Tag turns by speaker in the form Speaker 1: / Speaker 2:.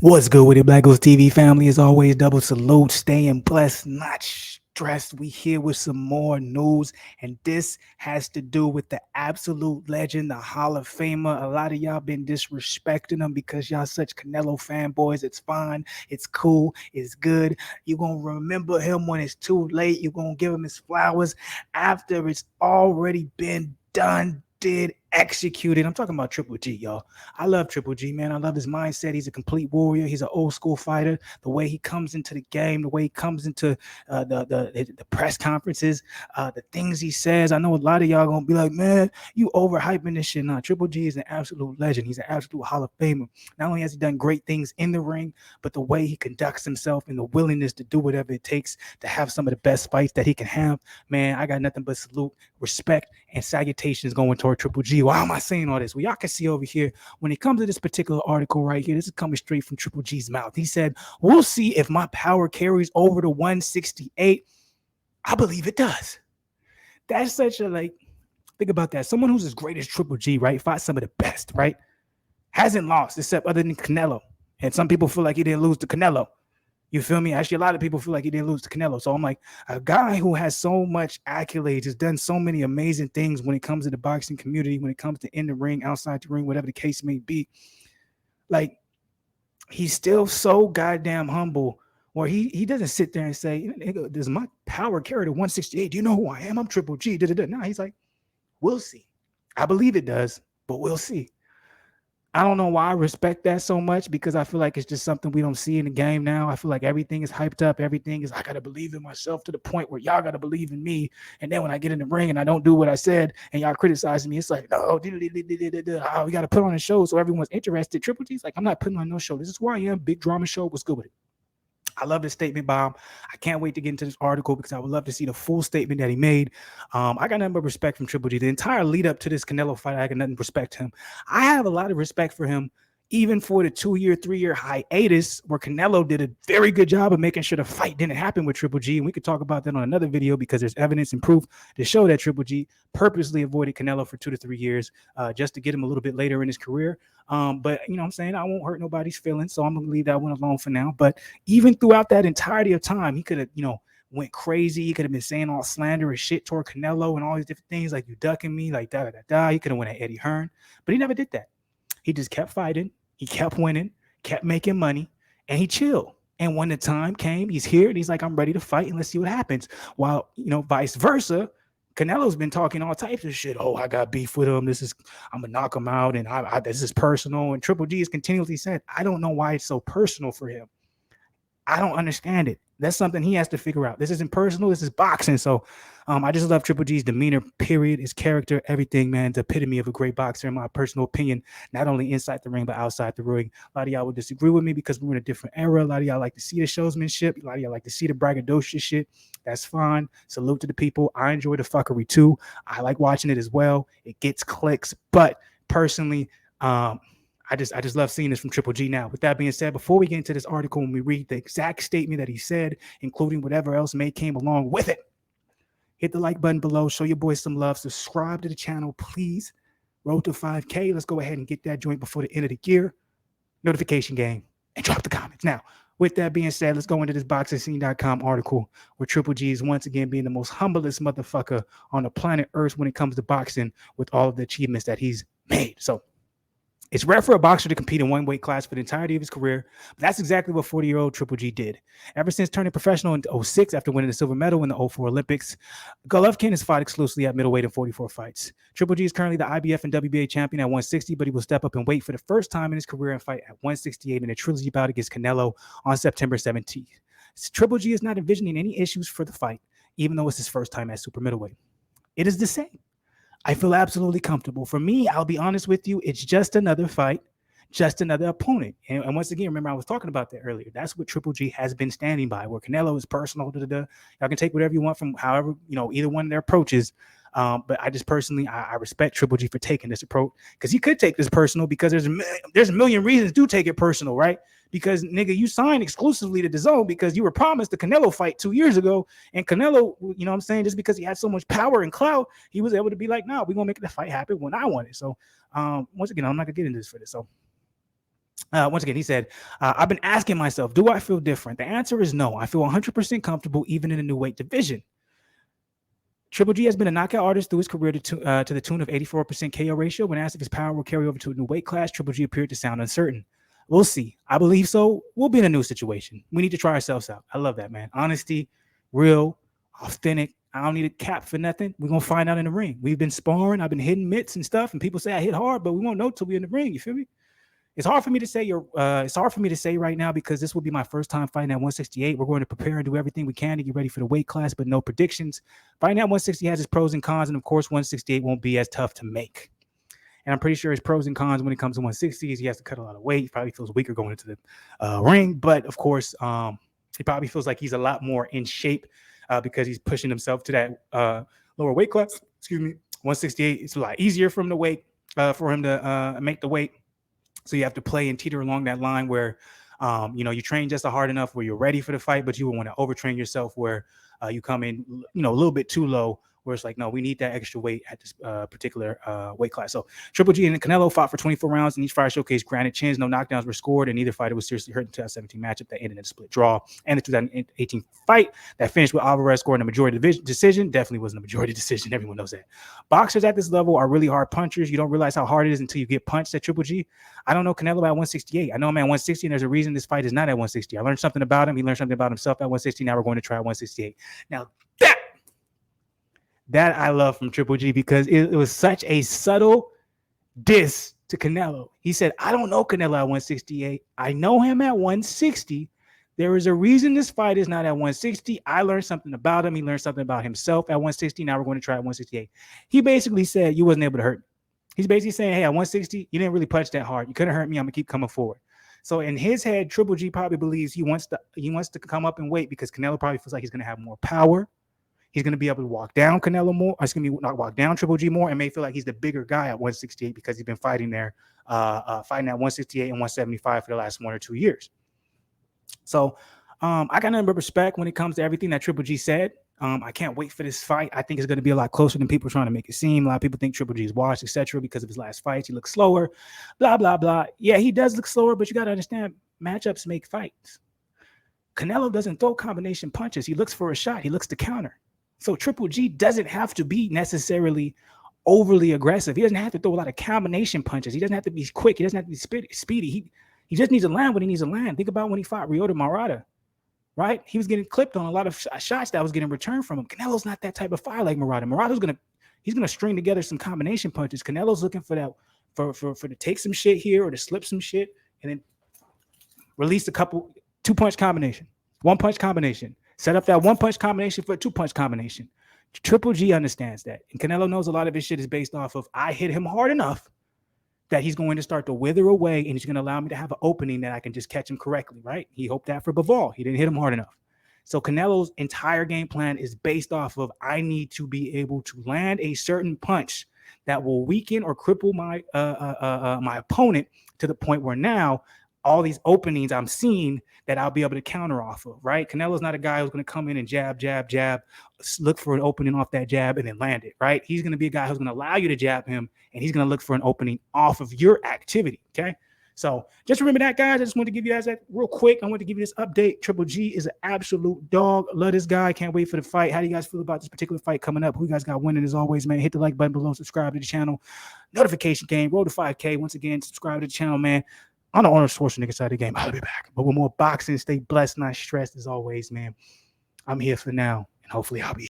Speaker 1: What's good with it, BlakGooseTV family? As always, double salute, staying blessed, not stressed. We here with some more news, and this has to do with the absolute legend, the Hall of Famer. A lot of y'all been disrespecting him because y'all such Canelo fanboys. It's fine, it's cool, it's good. You're gonna remember him when it's too late. You're gonna give him his flowers after it's already been done, did, executed. I'm talking about Triple G, y'all. I love Triple G, man. I love his mindset. He's a complete warrior. He's an old school fighter. The way he comes into the game, the way he comes into the press conferences, the things he says. I know a lot of y'all gonna be like, man, you overhyping this shit. Nah, Triple G is an absolute legend. He's an absolute Hall of Famer. Not only has he done great things in the ring, but the way he conducts himself and the willingness to do whatever it takes to have some of the best fights that he can have. Man, I got nothing but salute, respect, and salutations going toward Triple G. Why am I saying all this? Well, y'all can see over here when it comes to this particular article right here, this is coming straight from Triple G's mouth. He said, "We'll see if my power carries over to 168. I believe it does." That's such a think about that. Someone who's as great as Triple G, right? Fought some of the best, right? Hasn't lost except other than Canelo. And some people feel like he didn't lose to Canelo. You feel me? Actually, a lot of people feel like he didn't lose to Canelo. So I'm like, a guy who has so much accolades, has done so many amazing things when it comes to the boxing community, when it comes to in the ring, outside the ring, whatever the case may be. Like, he's still so goddamn humble where he doesn't sit there and say, does my power carry to 168? Do you know who I am? I'm Triple G. No, he's like, we'll see. I believe it does, but we'll see. I don't know why I respect that so much because I feel like it's just something we don't see in the game now. I feel like everything is hyped up. Everything is, I got to believe in myself to the point where y'all got to believe in me. And then when I get in the ring and I don't do what I said and y'all criticizing me, it's like, no, we got to put on a show so everyone's interested. Triple G's like, I'm not putting on no show. This is who I am. Big drama show. What's good with it? I love this statement, Bob. I can't wait to get into this article because I would love to see the full statement that he made. I got nothing but respect from Triple G. The entire lead up to this Canelo fight, I got nothing but respect to him. I have a lot of respect for him, even for the 2-year, 3-year hiatus where Canelo did a very good job of making sure the fight didn't happen with Triple G. And we could talk about that on another video because there's evidence and proof to show that Triple G purposely avoided Canelo for 2 to 3 years just to get him a little bit later in his career. But you know what I'm saying? I won't hurt nobody's feelings, so I'm going to leave that one alone for now. But even throughout that entirety of time, he could have, went crazy. He could have been saying all slanderous shit toward Canelo and all these different things like you ducking me, like da. He could have went at Eddie Hearn, but he never did that. He just kept fighting. He kept winning, kept making money, and he chilled. And when the time came, he's here and he's like, I'm ready to fight and let's see what happens. While, vice versa, Canelo's been talking all types of shit. Oh, I got beef with him. I'm going to knock him out. And this is personal. And Triple G has continually said, I don't know why it's so personal for him. I don't understand it. That's something he has to figure out. This isn't personal. This is boxing. So I just love Triple G's demeanor, period, his character, everything, man. The epitome of a great boxer, in my personal opinion, not only inside the ring, but outside the ring. A lot of y'all would disagree with me because we're in a different era. A lot of y'all like to see the showsmanship. A lot of y'all like to see the braggadocious shit. That's fine. Salute to the people. I enjoy the fuckery too. I like watching it as well. It gets clicks. But personally, I just love seeing this from Triple G now. With that being said, before we get into this article and we read the exact statement that he said, including whatever else may came along with it, hit the like button below. Show your boys some love. Subscribe to the channel, please. Road to 5K. Let's go ahead and get that joint before the end of the year. Notification game. And drop the comments. Now, with that being said, let's go into this BoxingScene.com article where Triple G is once again being the most humblest motherfucker on the planet Earth when it comes to boxing with all of the achievements that he's made. So, it's rare for a boxer to compete in one weight class for the entirety of his career, but that's exactly what 40-year-old Triple G did. Ever since turning professional in 2006 after winning the silver medal in the 2004 Olympics, Golovkin has fought exclusively at middleweight in 44 fights. Triple G is currently the IBF and WBA champion at 160, but he will step up in weight for the first time in his career and fight at 168 in a trilogy bout against Canelo on September 17th. Triple G is not envisioning any issues for the fight, even though it's his first time at super middleweight. It is the same. I feel absolutely comfortable. For me, I'll be honest with you, it's just another fight, just another opponent. And once again, remember I was talking about that earlier. That's what Triple G has been standing by, where Canelo is personal. Y'all can take whatever you want from however, either one of their approaches. But I just personally, I respect Triple G for taking this approach because he could take this personal because there's a million reasons to take it personal, right? Because, nigga, you signed exclusively to DAZN because you were promised the Canelo fight 2 years ago. And Canelo, you know what I'm saying, just because he had so much power and clout, he was able to be like, no, we're going to make the fight happen when I want it. So, once again, I'm not going to get into this for this. So, Once again, he said, I've been asking myself, do I feel different? The answer is no. I feel 100% comfortable even in a new weight division. Triple G has been a knockout artist through his career to the tune of 84% KO ratio. When asked if his power will carry over to a new weight class, Triple G appeared to sound uncertain. We'll see. I believe so. We'll be in a new situation. We need to try ourselves out. I love that, man. Honesty, real, authentic. I don't need a cap for nothing. We're going to find out in the ring. We've been sparring. I've been hitting mitts and stuff, and people say I hit hard, but we won't know till we're in the ring. You feel me? It's hard for me to say it's hard for me to say right now because this will be my first time fighting at 168. We're going to prepare and do everything we can to get ready for the weight class, but no predictions. Fighting at 160 has its pros and cons, and of course, 168 won't be as tough to make. And I'm pretty sure his pros and cons when it comes to 160 is he has to cut a lot of weight. He probably feels weaker going into the ring, but of course, he probably feels like he's a lot more in shape because he's pushing himself to that lower weight class. Excuse me, 168. It's a lot easier for him to make the weight. So you have to play and teeter along that line where, you train just hard enough where you're ready for the fight, but you will want to overtrain yourself where you come in, a little bit too low, where it's like, no, we need that extra weight at this particular weight class. So Triple G and Canelo fought for 24 rounds, and each fighter showcased granted chins. No knockdowns were scored, and neither fighter was seriously hurt in the 2017 matchup that ended in a split draw. And the 2018 fight that finished with Alvarez scoring a majority decision definitely wasn't a majority decision. Everyone knows that. Boxers at this level are really hard punchers. You don't realize how hard it is until you get punched at Triple G. I don't know Canelo at 168. I know him at 160, and there's a reason this fight is not at 160. I learned something about him. He learned something about himself at 160. Now we're going to try 168. Now that I love from Triple G because it was such a subtle diss to Canelo. He said, I don't know Canelo at 168. I know him at 160. There is a reason this fight is not at 160. I learned something about him. He learned something about himself at 160. Now we're going to try at 168. He basically said, you wasn't able to hurt me. He's basically saying, hey, at 160, you didn't really punch that hard. You couldn't hurt me. I'm going to keep coming forward. So in his head, Triple G probably believes he wants to come up in weight because Canelo probably feels like he's going to have more power. He's going to be able to walk down Canelo more. He's going to be not walk down Triple G more and may feel like he's the bigger guy at 168 because he's been fighting there, fighting at 168 and 175 for the last 1 or 2 years. So I got nothing but respect when it comes to everything that Triple G said. I can't wait for this fight. I think it's going to be a lot closer than people trying to make it seem. A lot of people think Triple G is washed, etc., because of his last fights. He looks slower, blah, blah, blah. Yeah, he does look slower, but you got to understand matchups make fights. Canelo doesn't throw combination punches. He looks for a shot. He looks to counter. So Triple G doesn't have to be necessarily overly aggressive. He doesn't have to throw a lot of combination punches. He doesn't have to be quick. He doesn't have to be speedy. He just needs to land when he needs to land. Think about when he fought Ryota Murata, right? He was getting clipped on a lot of shots that was getting returned from him. Canelo's not that type of fighter like Murata. Murata's he's gonna string together some combination punches. Canelo's looking for that for to take some shit here or to slip some shit and then release a couple 2-punch combination, 1-punch combination. Set up that 1-punch combination for a 2-punch combination. Triple G understands that. And Canelo knows a lot of his shit is based off of I hit him hard enough that he's going to start to wither away and he's going to allow me to have an opening that I can just catch him correctly, right? He hoped that for Bivol. He didn't hit him hard enough. So Canelo's entire game plan is based off of I need to be able to land a certain punch that will weaken or cripple my my opponent to the point where now all these openings I'm seeing that I'll be able to counter off of, right? Canelo's not a guy who's going to come in and jab, look for an opening off that jab and then land it, right? He's going to be a guy who's going to allow you to jab him and he's going to look for an opening off of your activity, okay? So just remember that, guys. I just wanted to give you guys that real quick. I want to give you this update. Triple G is an absolute dog. Love this guy. Can't wait for the fight. How do you guys feel about this particular fight coming up? Who you guys got winning as always, man? Hit the like button below. Subscribe to the channel. Notification game. Roll to 5K. Once again, subscribe to the channel, man. On the Arnold Schwarzenegger side of the game, I'll be back. But with more boxing, stay blessed, not stressed as always, man. I'm here for now, and hopefully I'll be